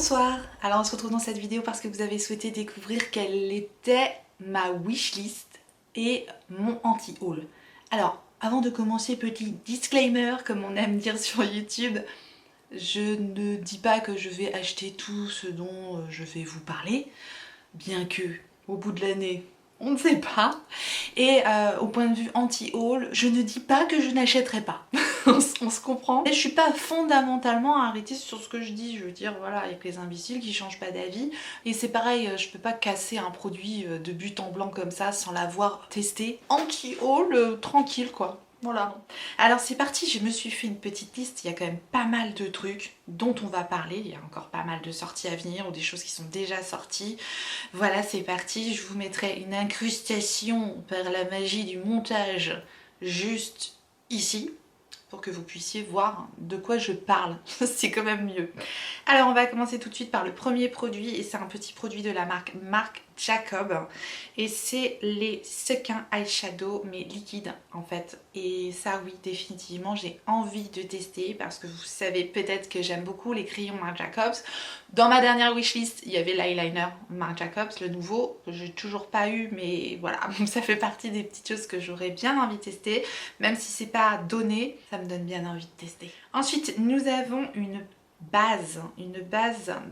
Bonsoir, alors on se retrouve dans cette vidéo parce que vous avez souhaité découvrir quelle était ma wishlist et mon anti-haul. Alors, avant de commencer, petit disclaimer comme on aime dire sur YouTube, je ne dis pas que je vais acheter tout ce dont je vais vous parler, bien que au bout de l'année, on ne sait pas. Et au point de vue anti-haul, je ne dis pas que je n'achèterai pas. on se comprend. Et je suis pas fondamentalement arrêtée sur ce que je dis. Je veux dire, voilà, avec les imbéciles qui changent pas d'avis. Et c'est pareil, je peux pas casser un produit de but en blanc comme ça sans l'avoir testé. Anti-haul, tranquille quoi. Voilà. Alors c'est parti, je me suis fait une petite liste, il y a quand même pas mal de trucs dont on va parler, il y a encore pas mal de sorties à venir ou des choses qui sont déjà sorties. Voilà, c'est parti, je vous mettrai une incrustation par la magie du montage juste ici pour que vous puissiez voir de quoi je parle, c'est quand même mieux. Alors on va commencer tout de suite par le premier produit et c'est un petit produit de la marque Marc Jacob et c'est les sequins eyeshadow mais liquides en fait, et ça oui définitivement j'ai envie de tester parce que vous savez peut-être que j'aime beaucoup les crayons Marc Jacobs. Dans ma dernière wishlist il y avait l'eyeliner Marc Jacobs, le nouveau, j'ai toujours pas eu mais voilà, ça fait partie des petites choses que j'aurais bien envie de tester, même si c'est pas donné, ça me donne bien envie de tester. Ensuite nous avons une base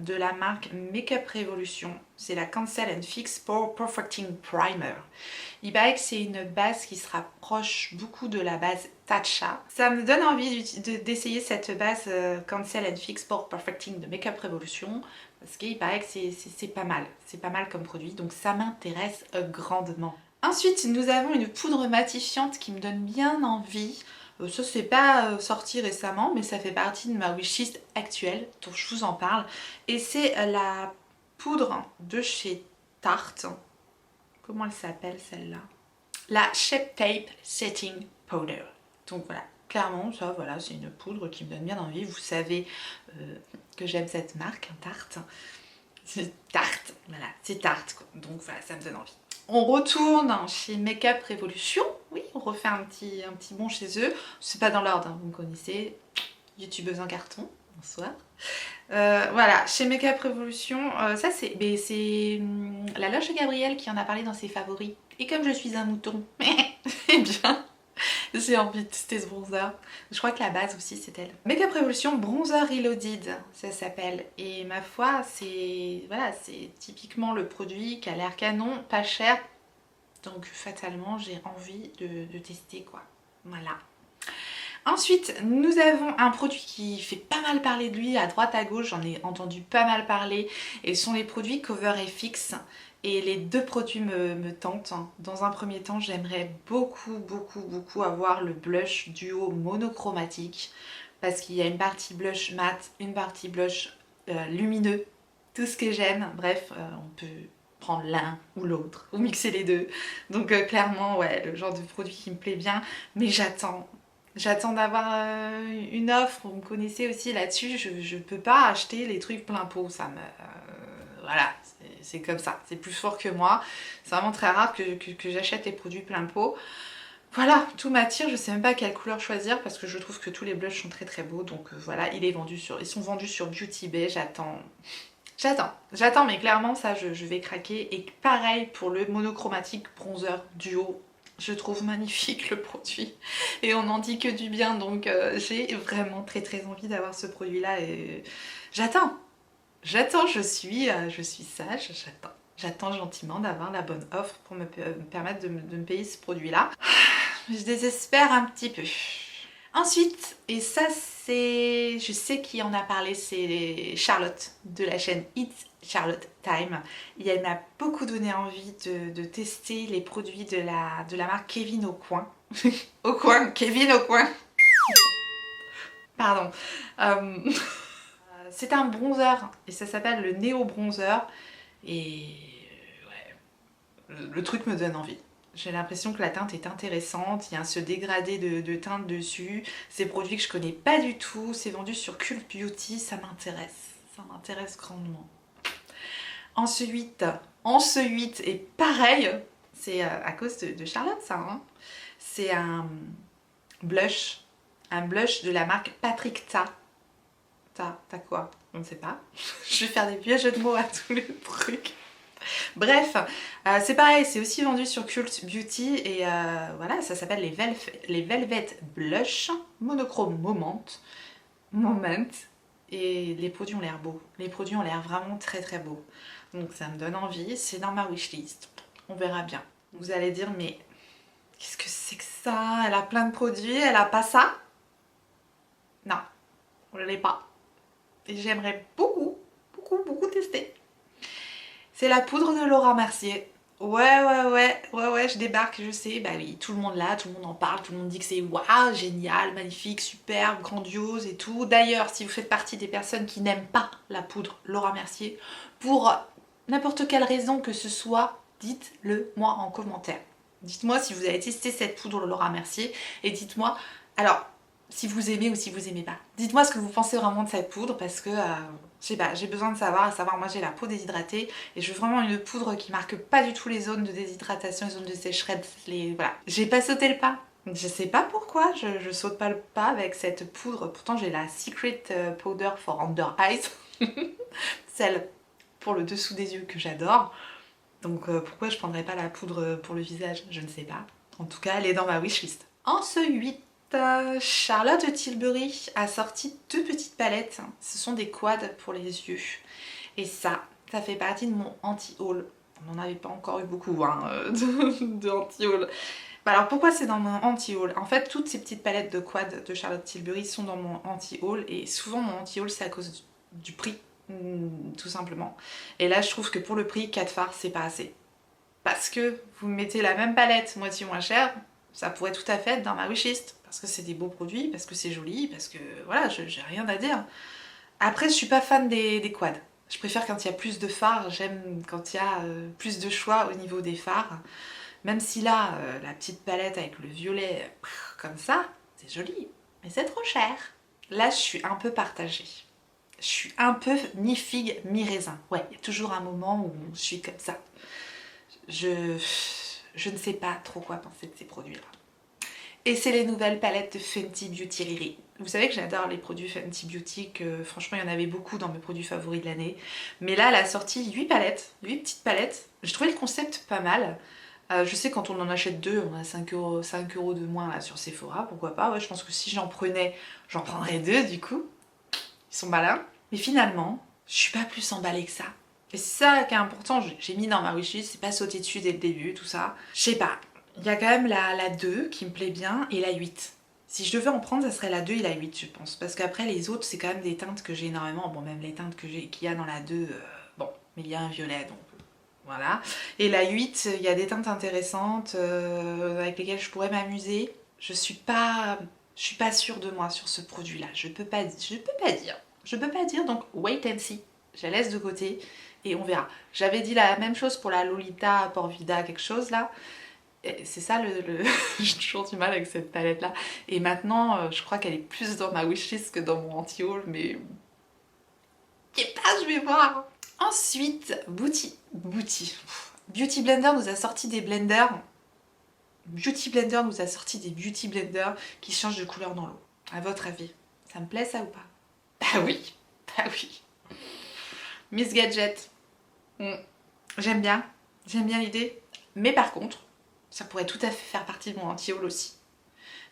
de la marque Makeup Revolution, c'est la Cancel and Fix Pore Perfecting Primer. Il paraît que c'est une base qui se rapproche beaucoup de la base Tatcha. Ça me donne envie d'essayer cette base Cancel and Fix Pore Perfecting de Makeup Revolution parce qu'il paraît que c'est pas mal comme produit, donc ça m'intéresse grandement. Ensuite nous avons une poudre matifiante qui me donne bien envie. Ça c'est pas sorti récemment mais ça fait partie de ma wishlist actuelle donc je vous en parle et c'est la poudre de chez Tarte. Comment elle s'appelle celle-là? La Shape Tape Setting Powder. Donc voilà, clairement ça voilà c'est une poudre qui me donne bien envie. Vous savez que j'aime cette marque, Tarte. C'est Tarte, voilà, c'est Tarte quoi. Donc voilà, ça me donne envie. On retourne chez Makeup Revolution, oui, on refait un petit bond chez eux. C'est pas dans l'ordre, hein, vous me connaissez, youtubeuse en carton, bonsoir. Voilà, chez Makeup Revolution, ça c'est la Loche Gabrielle qui en a parlé dans ses favoris. Et comme je suis un mouton, eh bien, j'ai envie de tester ce bronzer. Je crois que la base aussi c'est elle. Makeup Revolution Bronzer Reloaded, ça s'appelle. Et ma foi, c'est voilà, c'est typiquement le produit qui a l'air canon, pas cher. Donc fatalement, j'ai envie de tester quoi. Voilà. Ensuite, nous avons un produit qui fait pas mal parler de lui à droite à gauche, j'en ai entendu pas mal parler, et ce sont les produits Cover FX. Et les deux produits me tentent. Dans un premier temps, j'aimerais beaucoup avoir le blush duo monochromatique parce qu'il y a une partie blush mat, une partie blush lumineux, tout ce que j'aime. Bref, on peut prendre l'un ou l'autre ou mixer les deux. Donc clairement, ouais, le genre de produit qui me plaît bien, mais j'attends d'avoir une offre. Vous me connaissez aussi là-dessus, je peux pas acheter les trucs plein pot, ça me... voilà, c'est comme ça, c'est plus fort que moi. C'est vraiment très rare que j'achète les produits plein pot. Voilà, tout m'attire, je sais même pas quelle couleur choisir parce que je trouve que tous les blushs sont très beaux. Donc voilà, ils sont vendus sur Beauty Bay, j'attends, mais clairement ça je vais craquer. Et pareil pour le monochromatique bronzer duo. Je trouve magnifique le produit et on n'en dit que du bien, donc j'ai vraiment très envie d'avoir ce produit là et j'attends, je suis sage, j'attends gentiment d'avoir la bonne offre pour me permettre de me payer ce produit là. Je désespère un petit peu. Ensuite, et ça c'est, je sais qui en a parlé, c'est Charlotte de la chaîne It's Charlotte Time. Et elle m'a beaucoup donné envie de tester les produits de la marque Kevyn Aucoin. Kevyn Aucoin. Pardon. C'est un bronzer et ça s'appelle le Néo Bronzer. Et ouais, le truc me donne envie. J'ai l'impression que la teinte est intéressante, il y a ce dégradé de teinte dessus. C'est des produits que je connais pas du tout, c'est vendu sur Cult Beauty, ça m'intéresse grandement. Ensuite, et pareil, c'est à cause de Charlotte ça, hein. C'est un blush de la marque Patrick Ta. T'as quoi? On ne sait pas. Je vais faire des vieux jeux de mots à tous les trucs. Bref, c'est pareil, c'est aussi vendu sur Cult Beauty et voilà, ça s'appelle les Velvet Blush Monochrome Moment. Et les produits ont l'air beaux. Les produits ont l'air vraiment très très beaux. Donc ça me donne envie, c'est dans ma wishlist. On verra bien. Vous allez dire, mais qu'est-ce que c'est que ça? Elle a plein de produits, elle a pas ça? Non, je l'ai pas. Et j'aimerais beaucoup tester. C'est la poudre de Laura Mercier. Ouais, je débarque, je sais, bah oui, tout le monde là, tout le monde en parle, tout le monde dit que c'est waouh, génial, magnifique, superbe, grandiose et tout. D'ailleurs, si vous faites partie des personnes qui n'aiment pas la poudre Laura Mercier, pour n'importe quelle raison que ce soit, dites-le moi en commentaire. Dites-moi si vous avez testé cette poudre Laura Mercier et dites-moi, alors, si vous aimez ou si vous aimez pas. Dites-moi ce que vous pensez vraiment de cette poudre parce que, je sais pas, j'ai besoin de savoir, à savoir, moi j'ai la peau déshydratée et je veux vraiment une poudre qui marque pas du tout les zones de déshydratation, les zones de sécheresse, voilà. J'ai pas sauté le pas. Je sais pas pourquoi, je saute pas le pas avec cette poudre. Pourtant j'ai la Secret Powder for Under Eyes, celle pour le dessous des yeux que j'adore. Donc pourquoi je prendrais pas la poudre pour le visage? Je ne sais pas. En tout cas, elle est dans ma wishlist. En ce 8, Charlotte Tilbury a sorti 2 petites palettes. Ce sont des quads pour les yeux. Et ça fait partie de mon anti-haul. On n'en avait pas encore eu beaucoup de anti-haul. Alors pourquoi c'est dans mon anti-haul? En fait, toutes ces petites palettes de quad de Charlotte Tilbury sont dans mon anti-haul. Et souvent mon anti-haul c'est à cause du prix, tout simplement. Et là je trouve que pour le prix, 4 fards c'est pas assez. Parce que vous mettez la même palette moitié moins chère, ça pourrait tout à fait être dans ma wishlist. Parce que c'est des beaux produits, parce que c'est joli, parce que voilà, j'ai rien à dire. Après, je suis pas fan des quads. Je préfère quand il y a plus de fards, j'aime quand il y a plus de choix au niveau des fards. Même si là, la petite palette avec le violet, comme ça, c'est joli, mais c'est trop cher. Là, je suis un peu partagée. Je suis un peu mi-figue, mi-raisin. Ouais, il y a toujours un moment où je suis comme ça. Je ne sais pas trop quoi penser de ces produits-là. Et c'est les nouvelles palettes de Fenty Beauty Riri. Vous savez que j'adore les produits Fenty Beauty, que franchement il y en avait beaucoup dans mes produits favoris de l'année. Mais là elle a sorti 8 palettes, 8 petites palettes. J'ai trouvé le concept pas mal. Je sais quand on en achète 2, on a 5 euros de moins là sur Sephora, pourquoi pas. Ouais, je pense que si j'en prenais, j'en prendrais 2 du coup. Ils sont malins. Mais finalement, je suis pas plus emballée que ça. Et c'est ça qui est important, j'ai mis dans ma wishlist, c'est pas sauter dessus dès le début, tout ça. Je sais pas. Il y a quand même la 2 qui me plaît bien et la 8. Si je devais en prendre, ça serait la 2 et la 8, je pense. Parce qu'après, les autres, c'est quand même des teintes que j'ai énormément. Bon, même les teintes qu'il y a dans la 2, bon, mais il y a un violet, donc voilà. Et la 8, il y a des teintes intéressantes avec lesquelles je pourrais m'amuser. Je suis pas sûre de moi sur ce produit-là. Je peux pas dire, donc wait and see. Je la laisse de côté et on verra. J'avais dit la même chose pour la Lolita Porvida quelque chose là. C'est ça j'ai toujours du mal avec cette palette là et maintenant je crois qu'elle est plus dans ma wishlist que dans mon anti-haul, mais je sais pas, je vais voir. Ensuite, Beauty Blender nous a sorti des blenders. Beauty Blender nous a sorti des Beauty Blenders qui changent de couleur dans l'eau. À votre avis, ça me plaît ça ou pas? Bah oui. Miss Gadget, j'aime bien l'idée, mais par contre ça pourrait tout à fait faire partie de mon anti-haul aussi.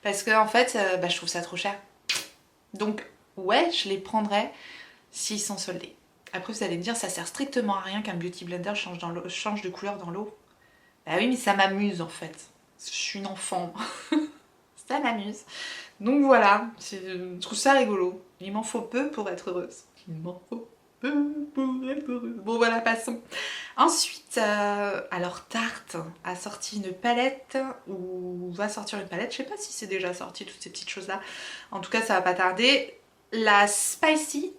Parce que en fait, je trouve ça trop cher. Donc ouais, je les prendrais s'ils sont soldés. Après vous allez me dire, ça sert strictement à rien qu'un Beauty Blender change de couleur dans l'eau. Bah oui, mais ça m'amuse en fait. Je suis une enfant. Ça m'amuse. Donc voilà, je trouve ça rigolo. Il m'en faut peu pour être heureuse. Il m'en faut peu pour être heureuse. Bon voilà, passons. Ensuite, alors Tarte a sorti une palette, ou va sortir une palette, je sais pas si c'est déjà sorti toutes ces petites choses là, en tout cas ça va pas tarder, la Spicy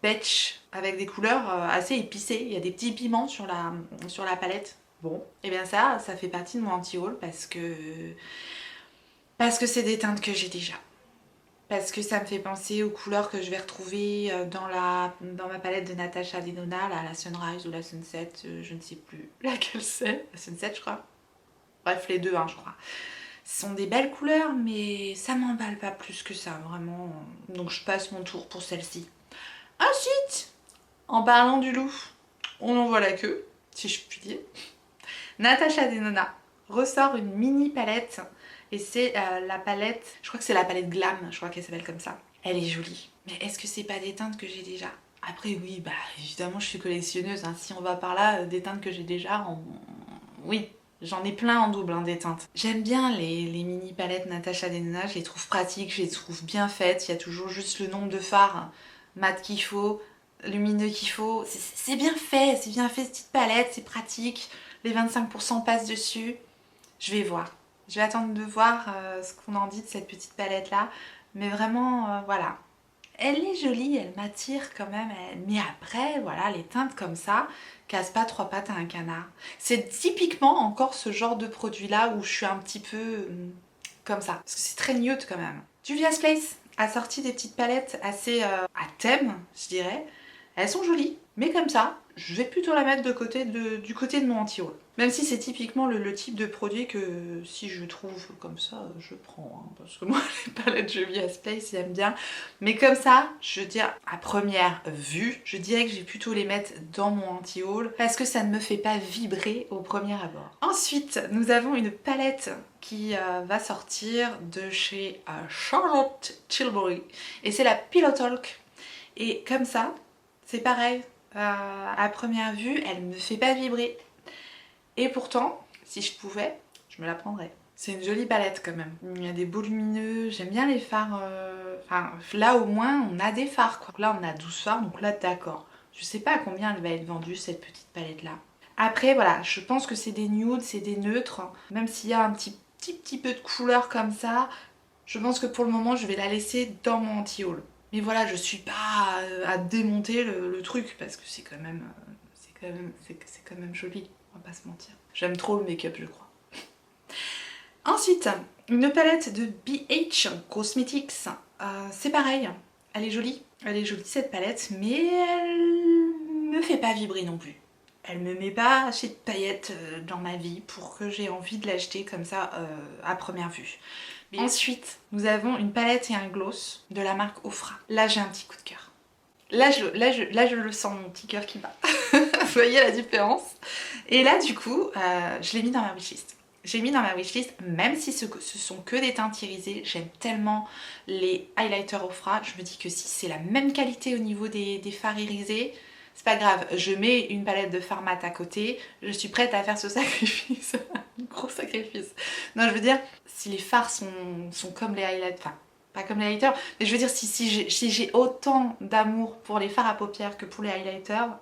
Beige avec des couleurs assez épicées, il y a des petits piments sur la palette. Bon, et bien ça fait partie de mon anti-haul parce que c'est des teintes que j'ai déjà. Parce que ça me fait penser aux couleurs que je vais retrouver dans ma palette de Natasha Denona, la Sunrise ou la Sunset, je ne sais plus laquelle c'est, la Sunset je crois. Bref, les deux, je crois. Ce sont des belles couleurs, mais ça m'emballe pas plus que ça, vraiment. Donc je passe mon tour pour celle-ci. Ensuite, en parlant du loup, on en voit la queue, si je puis dire. Natasha Denona ressort une mini palette et c'est la palette, je crois que c'est la palette Glam, je crois qu'elle s'appelle comme ça. Elle est jolie, mais est-ce que c'est pas des teintes que j'ai déjà? Après oui, bah évidemment je suis collectionneuse, hein. Si on va par là, des teintes que j'ai déjà, oui, j'en ai plein en double, hein, des teintes. J'aime bien les mini palettes Natasha Denona, je les trouve pratiques, je les trouve bien faites, il y a toujours juste le nombre de fards mat qu'il faut, lumineux qu'il faut, c'est bien fait cette petite palette, c'est pratique, les 25% passent dessus. Je vais voir, je vais attendre de voir ce qu'on en dit de cette petite palette là, mais vraiment voilà. Elle est jolie, elle m'attire quand même, mais après, voilà, les teintes comme ça, cassent pas trois pattes à un canard. C'est typiquement encore ce genre de produit-là où je suis un petit peu comme ça. Parce que c'est très nude quand même. Juvia's Place a sorti des petites palettes assez à thème, je dirais. Elles sont jolies, mais comme ça, je vais plutôt la mettre du côté de mon anti-haul. Même si c'est typiquement le type de produit que si je trouve comme ça, je prends. Hein, parce que moi, les palettes Juvia's Place, j'aime bien. Mais comme ça, je veux dire, à première vue, je dirais que je vais plutôt les mettre dans mon anti-haul parce que ça ne me fait pas vibrer au premier abord. Ensuite, nous avons une palette qui va sortir de chez Charlotte Tilbury. Et c'est la Pillow Talk. Et comme ça, c'est pareil. À première vue, elle me fait pas vibrer. Et pourtant, si je pouvais, je me la prendrais. C'est une jolie palette quand même. Il y a des beaux lumineux, j'aime bien les fards. Enfin, là au moins, on a des fards quoi. Là, on a 12 fards, donc là, d'accord. Je sais pas à combien elle va être vendue, cette petite palette là. Après, voilà, je pense que c'est des nudes, c'est des neutres. Même s'il y a un petit peu de couleur comme ça, je pense que pour le moment, je vais la laisser dans mon anti-haul. Mais voilà, je suis pas à démonter le truc parce que c'est quand même, c'est quand même joli, on va pas se mentir. J'aime trop le make-up, je crois. Ensuite, une palette de BH Cosmetics. C'est pareil, elle est jolie cette palette, mais elle me fait pas vibrer non plus. Elle me met pas assez de paillettes dans ma vie pour que j'ai envie de l'acheter comme ça à première vue. Mais ensuite, nous avons une palette et un gloss de la marque Ofra. Là, j'ai un petit coup de cœur. Là, je le sens, mon petit cœur qui bat. Vous voyez la différence? Et là, du coup, je l'ai mis dans ma wishlist. J'ai mis dans ma wishlist, même si ce sont que des teintes irisées, j'aime tellement les highlighters Ofra. Je me dis que si c'est la même qualité au niveau des fards irisés, c'est pas grave, je mets une palette de fard mat à côté, je suis prête à faire ce sacrifice, un gros sacrifice. Non, je veux dire, si les fards sont comme les highlighters, enfin, pas comme les highlighters, mais je veux dire, si j'ai autant d'amour pour les fards à paupières que pour les highlighters,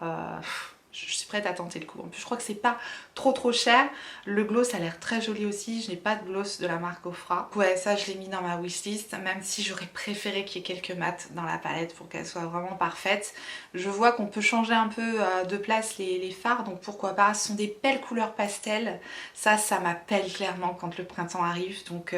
je suis prête à tenter le coup. En plus, je crois que c'est pas trop cher. Le gloss a l'air très joli aussi. Je n'ai pas de gloss de la marque Ofra. Ouais, ça, je l'ai mis dans ma wishlist, même si j'aurais préféré qu'il y ait quelques mats dans la palette pour qu'elle soit vraiment parfaite. Je vois qu'on peut changer un peu de place les fards, donc pourquoi pas. Ce sont des belles couleurs pastel. Ça m'appelle clairement quand le printemps arrive, donc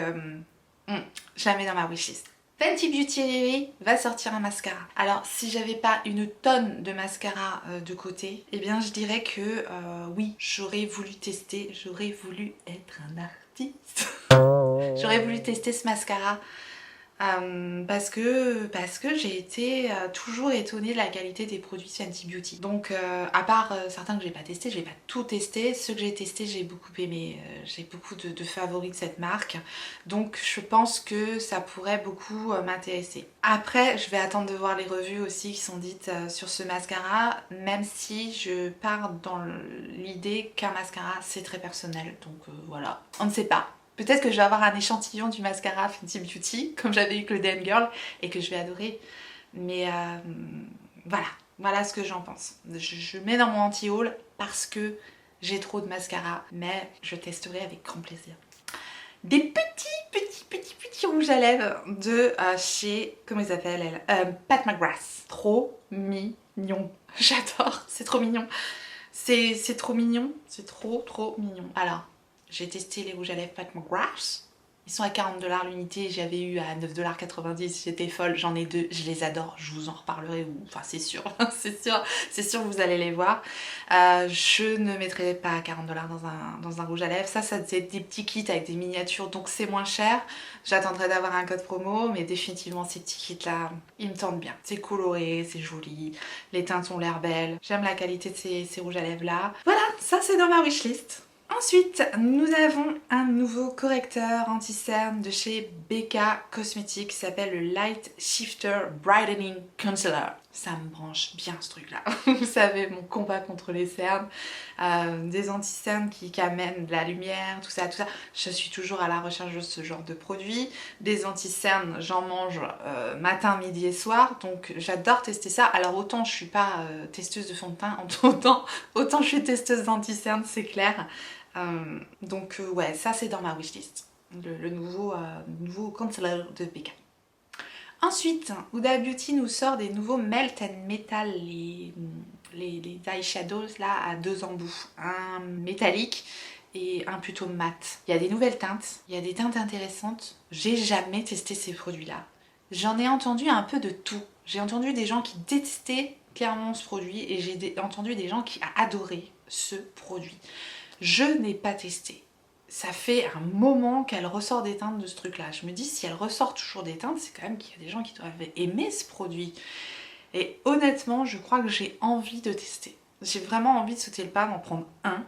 je la mets dans ma wishlist. Fenty Beauty Riri va sortir un mascara. Alors si j'avais pas une tonne de mascara de côté, eh bien je dirais que oui, j'aurais voulu tester, j'aurais voulu être un artiste. J'aurais voulu tester ce mascara parce que j'ai été toujours étonnée de la qualité des produits Fenty Beauty. Donc à part certains que j'ai pas testés, je vais pas tout tester. Ceux que j'ai testés, j'ai beaucoup aimé. J'ai beaucoup de favoris de cette marque. Donc je pense que ça pourrait beaucoup m'intéresser. Après, je vais attendre de voir les revues aussi qui sont dites sur ce mascara, même si je pars dans l'idée qu'un mascara c'est très personnel. Donc voilà, on ne sait pas. Peut-être que je vais avoir un échantillon du mascara Fenty Beauty, comme j'avais eu que le DM Girl, et que je vais adorer. Mais voilà ce que j'en pense. Je mets dans mon anti-haul parce que j'ai trop de mascara, mais je testerai avec grand plaisir. Des petits rouges à lèvres de chez, comment ils s'appellent elle, Pat McGrath. Trop mignon. J'adore, c'est trop mignon. C'est trop mignon, c'est trop mignon. Alors, j'ai testé les rouges à lèvres Pat McGrath Ils sont à 40$ l'unité, j'avais eu à 9,90$, j'étais folle, j'en ai deux, je les adore, je vous en reparlerai, enfin c'est sûr, c'est sûr vous allez les voir. Je ne mettrai pas 40$ dans un rouge à lèvres, ça c'est des petits kits avec des miniatures donc c'est moins cher. J'attendrai d'avoir un code promo, mais définitivement ces petits kits là, ils me tentent bien. C'est coloré, c'est joli, les teintes ont l'air belles, j'aime la qualité de ces rouges à lèvres là. Voilà, ça c'est dans ma wishlist. Ensuite, nous avons un nouveau correcteur anti-cerne de chez BK Cosmetics qui s'appelle le Light Shifter Brightening Concealer. Ça me branche bien ce truc-là. Vous savez, mon combat contre les cernes, des anti-cernes qui amènent de la lumière, tout ça. Je suis toujours à la recherche de ce genre de produit. Des anti-cernes, j'en mange matin, midi et soir, donc j'adore tester ça. Alors autant je suis pas testeuse de fond de teint, autant je suis testeuse d'anti-cernes, c'est clair. Ouais, ça c'est dans ma wishlist, le nouveau concealer de BK. Ensuite, Huda Beauty nous sort des nouveaux Melt and Metal, les eyeshadows là à deux embouts, un métallique et un plutôt mat. Il y a des nouvelles teintes, il y a des teintes intéressantes. J'ai jamais testé ces produits là. J'en ai entendu un peu de tout. J'ai entendu des gens qui détestaient clairement ce produit et j'ai entendu des gens qui ont adoré ce produit. Je n'ai pas testé. Ça fait un moment qu'elle ressort des teintes de ce truc là. Je me dis si elle ressort toujours des teintes, c'est quand même qu'il y a des gens qui doivent aimer ce produit. Et honnêtement, je crois que j'ai envie de tester. J'ai vraiment envie de sauter le pas, d'en prendre un.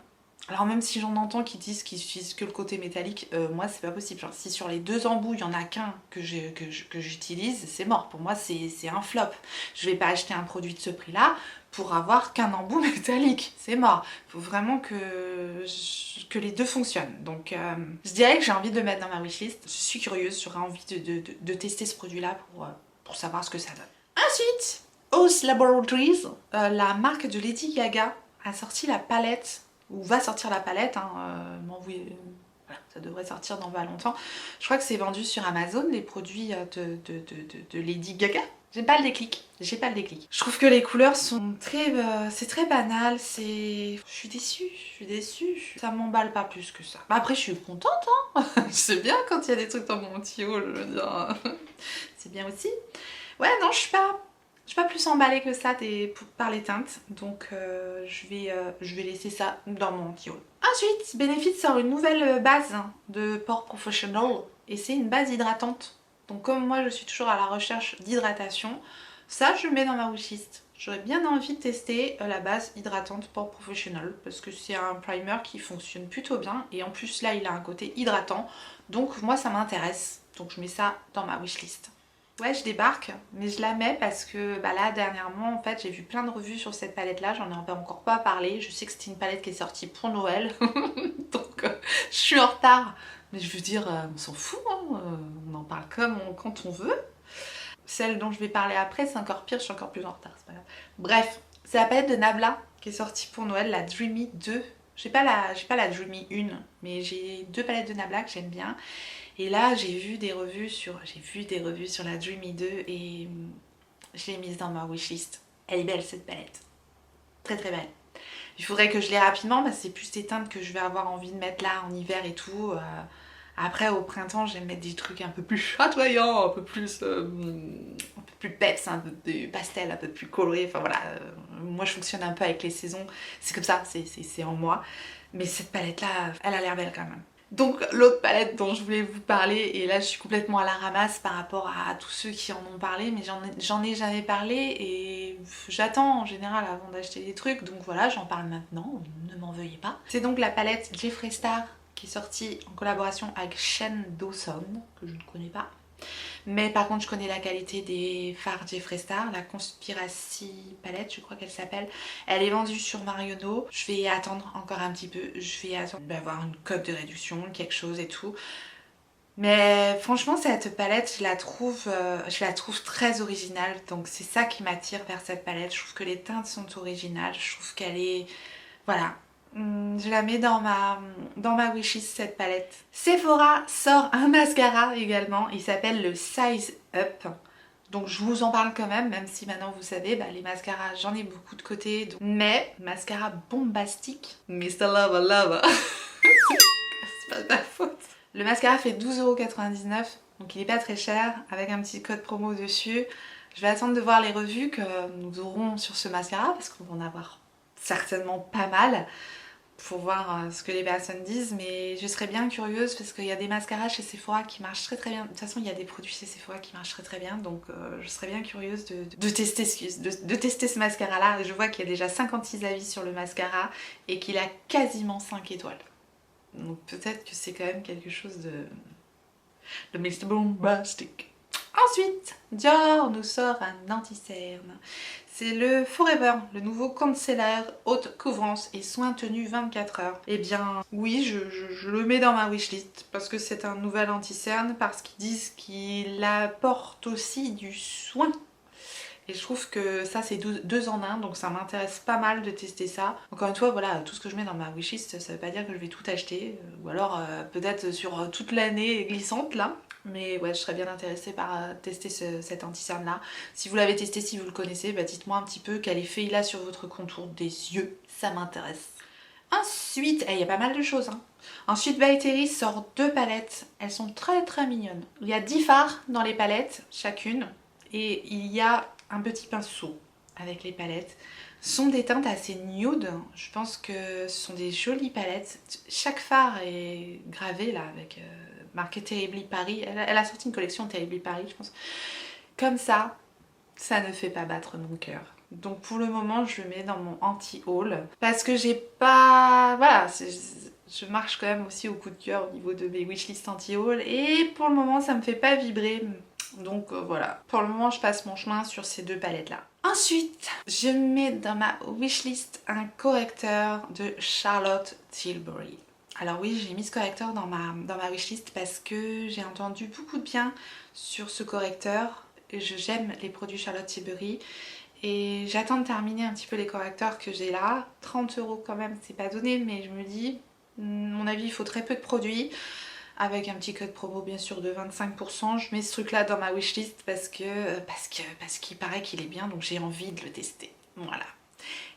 Alors même si j'en entends qui disent qu'ils utilisent que le côté métallique, moi c'est pas possible. Genre, si sur les deux embouts il y en a qu'un que j'utilise, c'est mort. Pour moi c'est un flop. Je vais pas acheter un produit de ce prix là pour avoir qu'un embout métallique, c'est mort. Il faut vraiment que les deux fonctionnent. Donc je dirais que j'ai envie de le mettre dans ma wishlist. Je suis curieuse, j'aurais envie de tester ce produit là pour savoir ce que ça donne. Ensuite, Oz Laboratories, la marque de Lady Gaga, a sorti la palette, ou va sortir la palette, voilà, ça devrait sortir dans pas longtemps. Je crois que c'est vendu sur Amazon, les produits de Lady Gaga. J'ai pas le déclic, Je trouve que les couleurs sont très... c'est très banal, je suis déçue. Ça m'emballe pas plus que ça. Bah après je suis contente, hein. C'est bien quand il y a des trucs dans mon tuyau, je veux dire. C'est bien aussi. Ouais, non, je suis pas plus emballée que ça par les teintes, donc je vais laisser ça dans mon tuyau. Ensuite, Benefit sort une nouvelle base de Pore Professional, et c'est une base hydratante. Donc comme moi je suis toujours à la recherche d'hydratation, ça je le mets dans ma wishlist. J'aurais bien envie de tester la base hydratante Pore Professional parce que c'est un primer qui fonctionne plutôt bien et en plus là il a un côté hydratant, donc moi ça m'intéresse. Donc je mets ça dans ma wishlist. Ouais, je débarque, mais je la mets parce que là dernièrement en fait j'ai vu plein de revues sur cette palette là, j'en ai encore pas parlé. Je sais que c'était une palette qui est sortie pour Noël, donc je suis en retard. Mais je veux dire, on s'en fout, hein, on en parle quand on veut. Celle dont je vais parler après, c'est encore pire, je suis encore plus en retard, c'est pas grave. Bref, c'est la palette de Nabla qui est sortie pour Noël, la Dreamy 2. J'ai pas la Dreamy 1, mais j'ai deux palettes de Nabla que j'aime bien. Et là, j'ai vu des revues sur la Dreamy 2 et je l'ai mise dans ma wishlist. Elle est belle cette palette, très très belle. Il faudrait que je l'ai rapidement parce que c'est plus des teintes que je vais avoir envie de mettre là en hiver et tout. Après au printemps j'aime mettre des trucs un peu plus chatoyants, un peu plus peps, un peu plus pastel, un peu plus coloré. Enfin voilà, moi je fonctionne un peu avec les saisons. C'est comme ça, c'est en moi. Mais cette palette là, elle a l'air belle quand même. Donc l'autre palette dont je voulais vous parler, et là je suis complètement à la ramasse par rapport à tous ceux qui en ont parlé, mais j'en ai jamais parlé et j'attends en général avant d'acheter des trucs, donc voilà, j'en parle maintenant, ne m'en veuillez pas. C'est donc la palette Jeffree Star qui est sortie en collaboration avec Shane Dawson, que je ne connais pas. Mais par contre je connais la qualité des fards Jeffree Star, la Conspiracy palette je crois qu'elle s'appelle. Elle est vendue sur Marionneau. Je vais attendre encore un petit peu, je vais attendre d'avoir une cote de réduction, quelque chose et tout. Mais franchement cette palette je la trouve très originale, donc c'est ça qui m'attire vers cette palette. Je trouve que les teintes sont originales, je trouve qu'elle est... voilà. Je la mets dans ma wishlist cette palette. Sephora sort un mascara également, il s'appelle le Size Up. Donc je vous en parle quand même si maintenant vous savez, les mascaras j'en ai beaucoup de côté. Donc... mais mascara bombastique, Mr. Lava Lava, c'est pas de ma faute. Le mascara fait 12,99 €, donc il est pas très cher, avec un petit code promo dessus. Je vais attendre de voir les revues que nous aurons sur ce mascara, parce qu'on va en avoir certainement pas mal, pour voir ce que les personnes disent, mais je serais bien curieuse parce qu'il y a des mascaras chez Sephora qui marchent très bien. De toute façon, il y a des produits chez Sephora qui marchent très bien, donc je serais bien curieuse de tester ce mascara-là. Je vois qu'il y a déjà 56 avis sur le mascara et qu'il a quasiment 5 étoiles. Donc peut-être que c'est quand même quelque chose de Mr. Bombastic. Ensuite, Dior nous sort un anti-cerne. C'est le Forever, le nouveau concealer haute couvrance et soin tenu 24 heures. Eh bien oui, je le mets dans ma wishlist parce que c'est un nouvel anti-cerne, parce qu'ils disent qu'il apporte aussi du soin. Et je trouve que ça c'est deux en un, donc ça m'intéresse pas mal de tester ça. Encore une fois, voilà, tout ce que je mets dans ma wishlist, ça veut pas dire que je vais tout acheter, ou alors peut-être sur toute l'année glissante là. Mais ouais, je serais bien intéressée par tester cet anti-cerne là. Si vous l'avez testé, si vous le connaissez, bah dites-moi un petit peu quel effet il a sur votre contour des yeux, ça m'intéresse. Ensuite, il y a pas mal de choses. Hein. Ensuite, By Terry sort 2 palettes, elles sont très mignonnes. Il y a 10 fards dans les palettes, chacune, et il y a un petit pinceau avec les palettes. Ce sont des teintes assez nude, je pense que ce sont des jolies palettes. Chaque fard est gravé là avec marqué Terribly Paris. Elle a sorti une collection Terribly Paris, je pense. Comme ça ne fait pas battre mon cœur. Donc pour le moment, je le mets dans mon anti-haul parce que j'ai pas... Voilà, je marche quand même aussi au coup de cœur au niveau de mes wishlist anti-haul et pour le moment, ça me fait pas vibrer. Donc voilà, pour le moment, je passe mon chemin sur ces 2 palettes-là. Ensuite, je mets dans ma wishlist un correcteur de Charlotte Tilbury. Alors oui, j'ai mis ce correcteur dans ma wishlist parce que j'ai entendu beaucoup de bien sur ce correcteur. J'aime les produits Charlotte Tilbury et j'attends de terminer un petit peu les correcteurs que j'ai là. 30 € quand même, c'est pas donné, mais je me dis, à mon avis, il faut très peu de produits. Avec un petit code promo bien sûr de 25%, je mets ce truc là dans ma wishlist parce qu'il paraît qu'il est bien, donc j'ai envie de le tester. Voilà.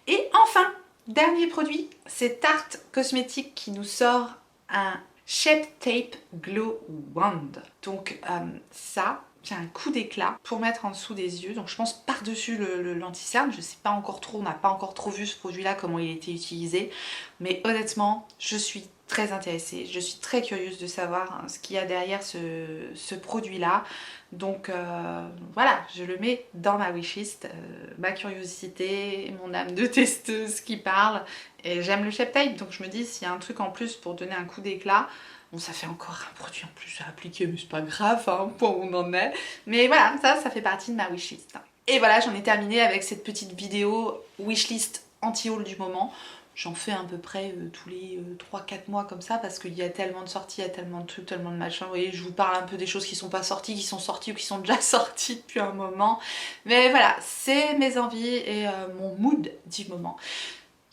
Et enfin, dernier produit, c'est Tarte Cosmétiques qui nous sort un Shape Tape Glow Wand. Donc ça, j'ai un coup d'éclat pour mettre en dessous des yeux, donc je pense par-dessus l'anti-cerne. Je sais pas encore trop, on n'a pas encore trop vu ce produit là, comment il a été utilisé, mais honnêtement, je suis très intéressée, je suis très curieuse de savoir ce qu'il y a derrière ce produit là. Donc voilà, je le mets dans ma wishlist, ma curiosité, mon âme de testeuse qui parle, et j'aime le Shape Tape, donc je me dis s'il y a un truc en plus pour donner un coup d'éclat. Bon, ça fait encore un produit en plus à appliquer, mais c'est pas grave, hein, point où on en est. Mais voilà, ça fait partie de ma wishlist. Et voilà, j'en ai terminé avec cette petite vidéo wishlist anti-haul du moment. J'en fais à peu près tous les 3-4 mois comme ça parce qu'il y a tellement de sorties, il y a tellement de trucs, tellement de machins. Vous voyez, je vous parle un peu des choses qui sont pas sorties, qui sont sorties ou qui sont déjà sorties depuis un moment. Mais voilà, c'est mes envies et mon mood du moment.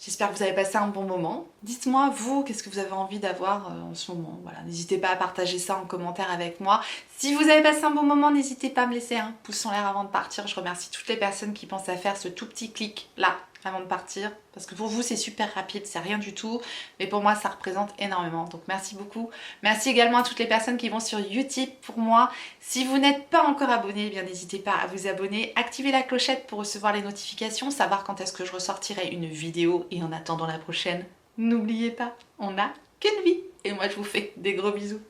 J'espère que vous avez passé un bon moment. Dites-moi, vous, qu'est-ce que vous avez envie d'avoir en ce moment. Voilà, n'hésitez pas à partager ça en commentaire avec moi. Si vous avez passé un bon moment, n'hésitez pas à me laisser un pouce en l'air avant de partir. Je remercie toutes les personnes qui pensent à faire ce tout petit clic là avant de partir. Parce que pour vous, c'est super rapide, c'est rien du tout. Mais pour moi, ça représente énormément. Donc merci beaucoup. Merci également à toutes les personnes qui vont sur Utip pour moi. Si vous n'êtes pas encore abonné, eh bien n'hésitez pas à vous abonner. Activez la clochette pour recevoir les notifications, savoir quand est-ce que je ressortirai une vidéo. Et en attendant la prochaine, n'oubliez pas, on n'a qu'une vie. Et moi, je vous fais des gros bisous.